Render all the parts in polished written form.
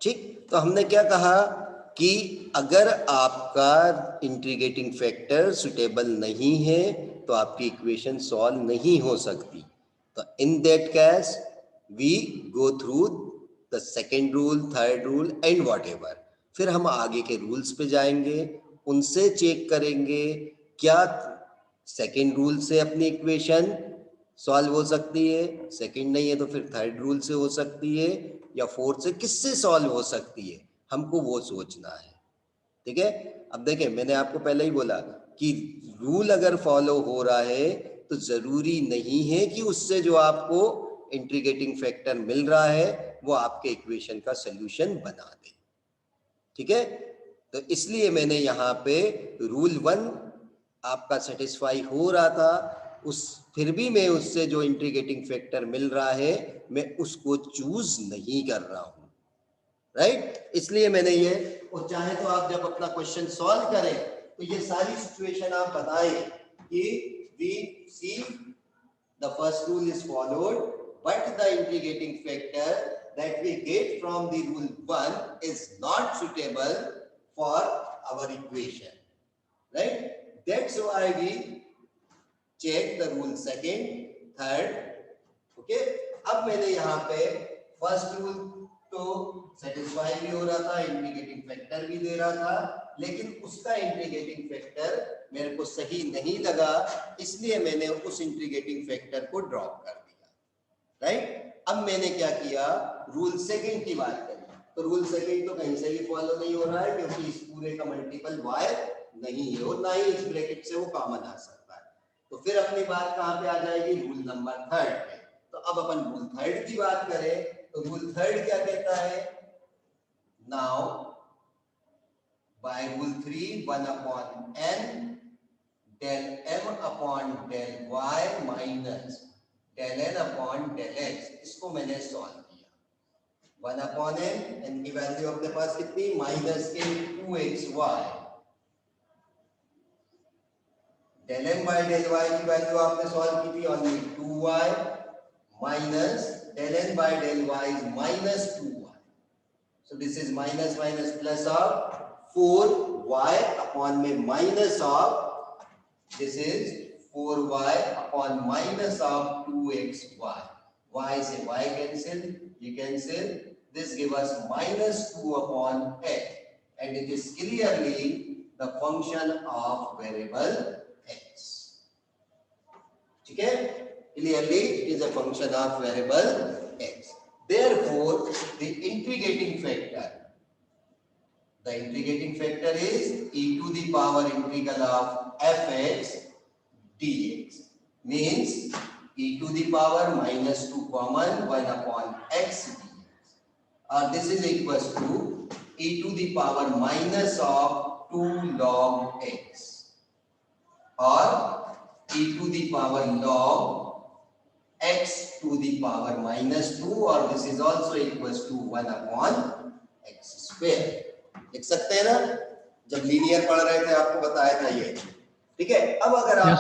ठीक, तो हमने क्या कहा कि अगर आपका इंटीग्रेटिंग फैक्टर सुटेबल नहीं है तो आपकी इक्वेशन सॉल्व नहीं हो सकती। तो in that case we go through the second rule, third rule and whatever. फिर हम आगे के रूल्स पे जाएंगे, उनसे चेक करेंगे क्या सेकेंड रूल से अपनी इक्वेशन सॉल्व हो सकती है, सेकंड नहीं है तो फिर थर्ड रूल से हो सकती है, या फोर्थ से किससे सॉल्व हो सकती है, हमको वो सोचना है। ठीक है, अब देखिए मैंने आपको पहले ही बोला कि रूल अगर फॉलो हो रहा है तो जरूरी नहीं है कि उससे जो आपको इंटीग्रेटिंग फैक्टर मिल रहा है वो आपके इक्वेशन का सॉल्यूशन बना दे। ठीक है, तो इसलिए मैंने यहाँ पे रूल 1 आपका सेटिस्फाई हो रहा था, उस फिर भी मैं उससे जो इंटीग्रेटिंग फैक्टर मिल रहा है मैं उसको चूज नहीं कर रहा हूं, राइट। इसलिए मैंने ये, और चाहे तो आप जब अपना क्वेश्चन सॉल्व करें तो ये सारी सिचुएशन आप बताएं कि we see the first rule is followed but the integrating factor that we get from the rule 1 is not suitable for our equation, right? That's why we check the rule second, third, okay? अब मैंने यहाँ पे first rule तो satisfy भी हो रहा था, integrating factor भी दे रहा था, लेकिन उसका इंटीग्रेटिंग फैक्टर मेरे को सही नहीं लगा, इसलिए मैंने उस इंटीग्रेटिंग फैक्टर को ड्रॉप कर दिया, राइट। अब मैंने क्या किया, रूल सेकंड की बात करी, तो रूल सेकंड तो कहीं से भी फॉलो नहीं हो रहा है क्योंकि इस पूरे का मल्टीपल y नहीं है और ना ही इस ब्रैकेट से वो कॉमन आ सकता है। तो फिर अपनी बात कहाँ पे आ जाएगी, रूल नंबर थर्ड पे। तो अब अपन रूल थर्ड की बात करें तो रूल थर्ड क्या कहता है, now by rule 3 1 upon n del m upon del y minus del n upon del x, इसको मैंने सॉल्व किया। 1 अपॉन n की वैल्यू अपने पास कितनी, माइनस के 2xy, del m by del y की वैल्यू आपने सॉल्व की थी only 2y minus del n by del y is minus 2y, so this is minus minus plus of 4y upon में minus of, this is 4y upon minus of 2xy. Y से y cancel, ये cancel. This gives us minus 2 upon x, and it is clearly the function of variable x. ठीक है? Clearly it is a function of variable x. Therefore, the integrating factor is e to the power integral of fx dx, means e to the power minus 2 common 1 upon x dx, or this is equals to e to the power minus of 2 log x, or e to the power log x to the power minus 2, or this is also equals to 1 upon x square. लिख सकते हैं ना, जब linear पढ़ रहे थे आपको बताया था ये। ठीक है, अब अगर आप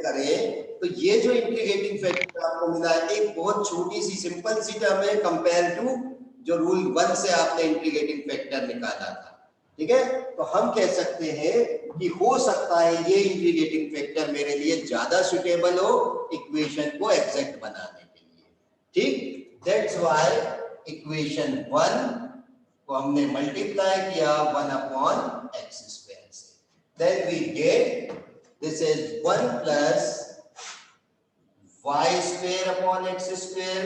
करें तो ये जो इंटीग्रेटिंग फैक्टर आपको मिला है एक बहुत छोटी सी सिंपल सी टर्म है कंपेयर टू जो रूल 1 से आपने इंटीग्रेटिंग फैक्टर निकाला था। ठीक है, तो हम कह सकते हैं कि हो सकता है ये इंटीग्रेटिंग फैक्टर मेरे लिए ज्यादा सुटेबल हो इक्वेशन को एग्जैक्ट बनाने के लिए। ठीक, दैट्स व्हाई इक्वेशन 1 को हमने मल्टीप्लाई किया 1 अपॉन x स्क्वायर से, then we get this is 1 plus y square upon x square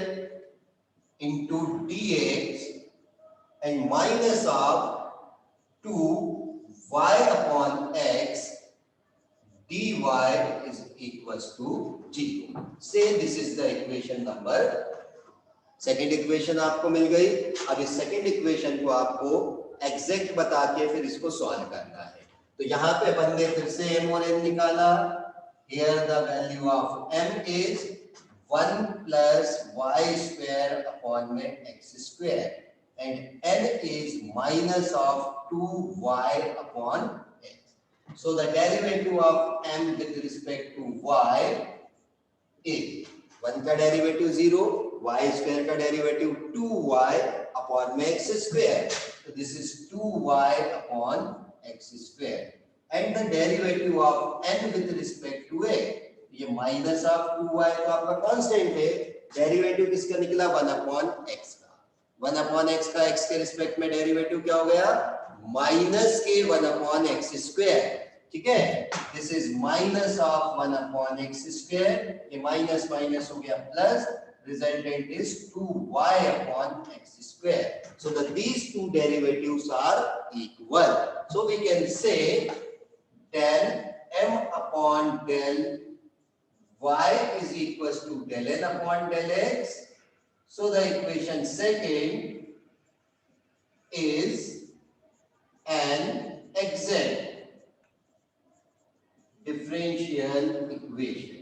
into dx and minus of 2y upon x dy is equals to 0. Say this is the equation number, second equation आपको मिल गई। अब इस second equation को आपको exact बता के फिर इसको सॉल्व करना है। तो यहाँ पे अपन ने फिर से m और n निकाला। Here the value of m is 1 plus y square upon में x square and n is minus of 2y upon x. So the derivative of m with respect to y is 1 का derivative 0, y square का derivative 2y upon में x square, तो this is 2y upon x square and the derivative of n with respect to a, ये minus of 2y तो आपका constant है, derivative किसका निकला 1 अपॉन x का, 1 अपॉन x का x के रिस्पेक्ट में डेरिवेटिव क्या हो गया माइनस के 1 अपॉन x स्क्वायर, ठीक है, this is minus of 1 upon x square, ये माइनस माइनस हो गया plus, resultant is 2y upon x square. So that these two derivatives are equal. So we can say del m upon del y is equals to del n upon del x. So the equation second is an exact differential equation.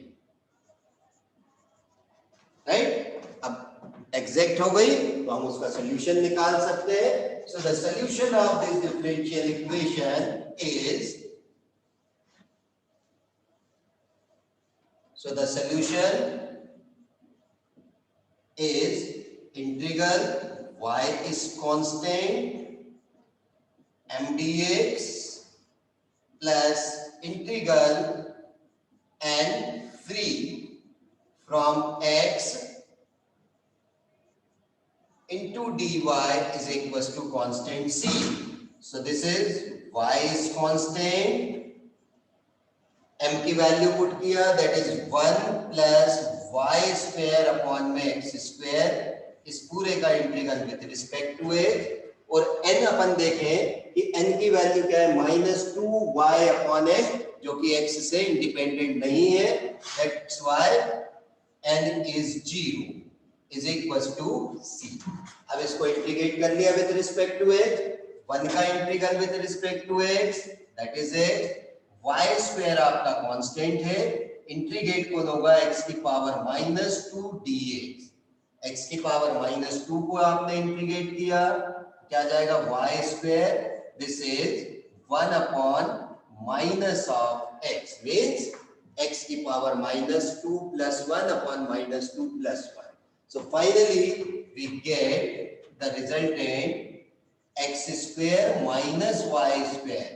Right, अब exact हो गई तो हम उसका solution निकाल सकते हैं. So the solution of this differential equation is, so the solution is integral y is constant m dx plus integral n free from x into dy is equals to constant c. So this is y is constant, m की value put किया that is 1 plus y square upon में x square, इस पूरे का integral with respect to a, और n अपन देखें कि n की वैल्यू क्या है -2y अपॉन x, जो कि x से इंडिपेंडेंट नहीं है, that's why n is 0 is equals to c. अब इसको इंटीग्रेट कर लिया विद रिस्पेक्ट टू x, 1 का integral with respect to x that is x, y square आपका कांस्टेंट है, इंटीग्रेट कौन होगा x की पावर -2 dx, x की पावर -2 को आपने इंटीग्रेट किया क्या जाएगा y square, this is 1 upon minus of x means x की power -2 plus 1 upon -2 plus 1. So finally we get the resultant x square minus y square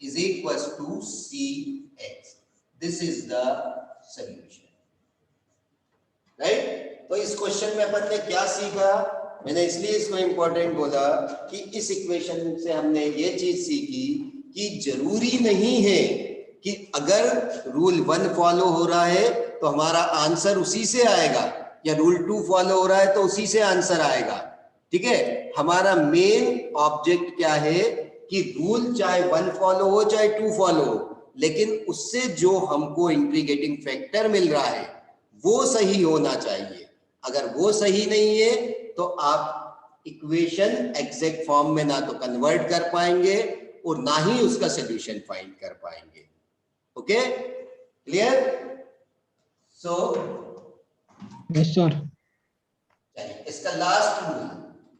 is equals to cx. This is the solution. Right? तो इस question में अपन ने क्या सीखा, मैंने इसलिए इसको इंपॉर्टेंट बोला कि इस इक्वेशन से हमने ये चीज सीखी कि जरूरी नहीं है कि अगर रूल 1 फॉलो हो रहा है तो हमारा आंसर उसी से आएगा, या रूल 2 फॉलो हो रहा है तो उसी से आंसर आएगा, ठीक है. हमारा मेन ऑब्जेक्ट क्या है कि रूल चाहे 1 फॉलो हो चाहे 2 फॉलो हो, लेकिन उससे जो हमको इंटीग्रेटिंग फैक्टर मिल रहा है वो सही होना चाहिए. अगर वो सही नहीं है तो आप इक्वेशन एग्जैक्ट फॉर्म में ना तो कन्वर्ट कर पाएंगे और ना ही उसका सॉल्यूशन फाइंड कर पाएंगे. Okay, clear? So yes sir. चलिए इसका last rule,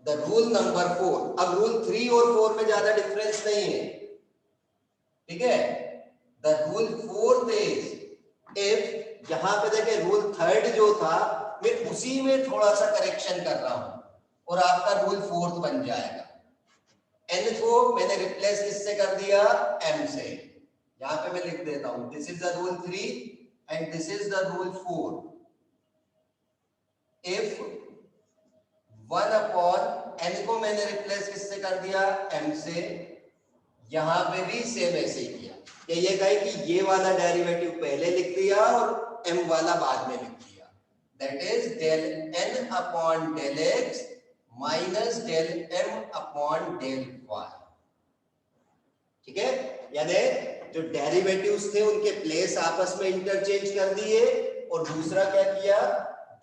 the rule number 4. अब रूल 3 और 4 में ज्यादा डिफरेंस नहीं है, ठीक है. द रूल 4 इज इफ, यहां पे देखें रूल 3 जो था मैं उसी में थोड़ा सा करेक्शन कर रहा हूं और आपका रूल 4 बन जाएगा. n को मैंने रिप्लेस किससे कर दिया m से, यहां पे मैं लिख देता हूं this is the rule 3 and this is the rule 4. If 1 upon n को मैंने रिप्लेस किससे कर दिया m से, यहां पे भी सेम ऐसे ही किया कि ये कहे कि ये वाला डेरिवेटिव पहले लिख दिया और m वाला बाद में लिख दिया, that is del n upon del x minus del m upon del y. ठीक है, यानी जो डेरिवेटिव्स थे उनके प्लेस आपस में इंटरचेंज कर दिए, और दूसरा क्या किया,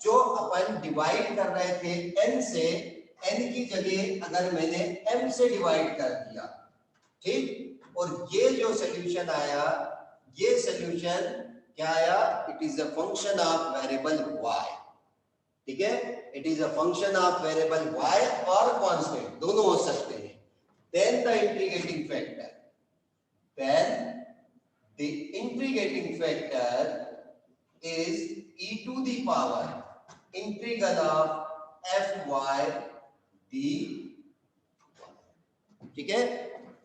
जो अपन डिवाइड कर रहे थे n से, n की जगह अगर मैंने m से डिवाइड कर दिया, ठीक, और ये जो सॉल्यूशन आया, ये सॉल्यूशन क्या आया, it is a function of variable y. ठीक है, it is a function of variable y और कांस्टेंट, दोनों हो सकते हैं. Then the integrating factor, then the integrating factor is e to the power integral of F Y D, ठीक है,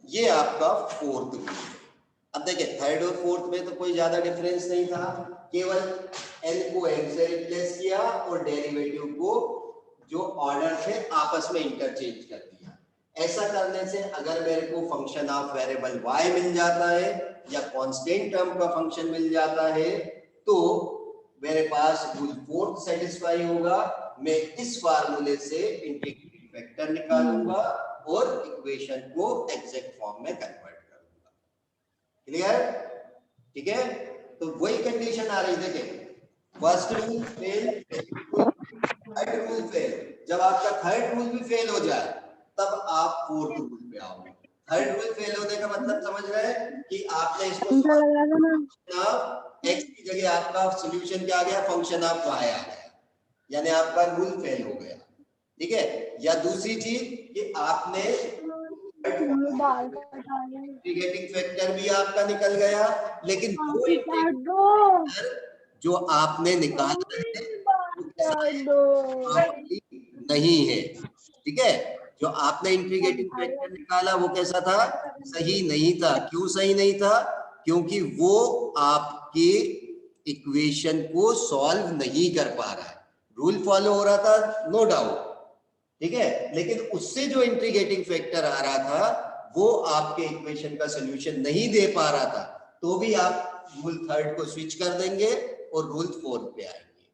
ये आपका फोर्थ रूल है। अब देखिए थर्ड और फोर्थ में तो कोई ज्यादा डिफरेंस नहीं था, केवल एन को एन से रिप्लेस किया और डेरिवेटिव को जो ऑर्डर थे आपस में इंटरचेंज कर दिया। ऐसा करने से अगर मेरे को फंक्शन ऑफ वेरिएबल y मिल जाता है या कांस्टेंट टर्म का फंक्शन मिल जाता है तो मेरे पास रूल फोर्थ सेटिस्फाई होगा। मैं इस फार्मूले से इंटीग्रेटिंग फैक्टर निकालूंगा और इक्वेशन को एग्जैक्ट फॉर्म में कन्वर्ट करूंगा। क्लियर? ठीक है, तो वही कंडीशन आ रही, देखिए first rule fail, third rule fail, जब आपका थर्ड रूल भी फेल हो जाए तब आप फोर्थ रूल पे आओगे। थर्ड रूल फेल होने का मतलब समझ रहे हैं कि आपने इसको एक्स की जगह आपका सॉल्यूशन क्या आ गया, फंक्शन ऑफ वाई आ गया, यानी आपका रूल फेल हो गया। ठीक है, या दूसरी चीज कि आपने इंटीग्रेटिंग फैक्टर भी आपका निकल गया, लेकिन वो जो आपने निकाला है नहीं है। ठीक है, जो आपने इंटीग्रेटिंग फैक्टर निकाला वो कैसा था, सही नहीं था। क्यों सही नहीं था? क्योंकि वो आपके इक्वेशन को सॉल्व नहीं कर पा रहा है। रूल फॉलो हो रहा था नो डाउट, ठीक है, लेकिन उससे जो इंटीग्रेटिंग फैक्टर आ रहा था वो आपके इक्वेशन का सॉल्यूशन नहीं दे पा रहा था। तो भी आप रूल थर्ड को स्विच कर देंगे और रूल फोर्थ पे आएंगे।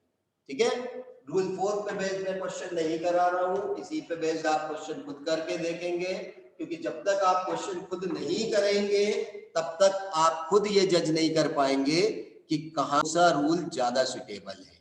ठीक है, रूल फोर्थ पे बेस्ड मैं क्वेश्चन नहीं करा रहा हूं, इसी पे बेस्ड आप क्वेश्चन खुद करके देखेंगे, क्योंकि जब तक आप क्वेश्चन खुद नहीं करेंगे तब तक आप खुद ये जज नहीं कर पाएंगे कि कहां सा रूल ज्यादा सुटेबल है।